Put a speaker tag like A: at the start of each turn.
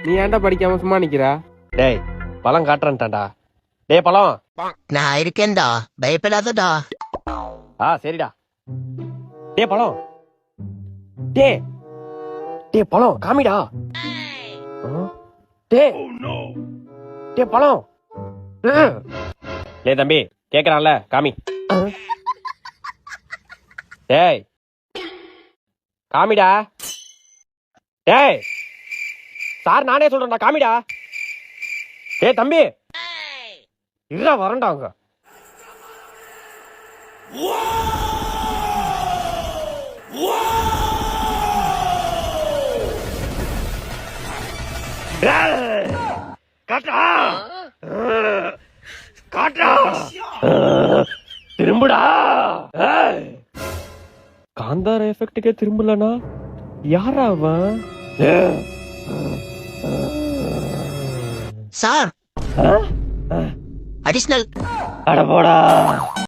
A: நீ ஏன்டா படிக்காம சும்மா நிக்கிறா? டேய் பழம் காட்டுறேன்டாண்டா. டேய் பழம்.
B: நான் இருக்கேன்டா, பயப்படாதடா.
A: சரிடா. டேய் பழம். டேய் டேய் பழம் காமிடா. டேய் டேய் பழம். டேய் தம்பி கேக்குறான்ல காமி. டேய் காமிடா. டேய் சார் நானே சொல்றேன்டா காமிடா. டேய் தம்பி இல்ல வரண்டாங்க. காட்டா காட்டா திரும்புடா. காந்தார எஃபெக்ட்டுக்கே திரும்பலனா யாரா அவன்?
B: சார், அடிஷனல்
A: அட போடா.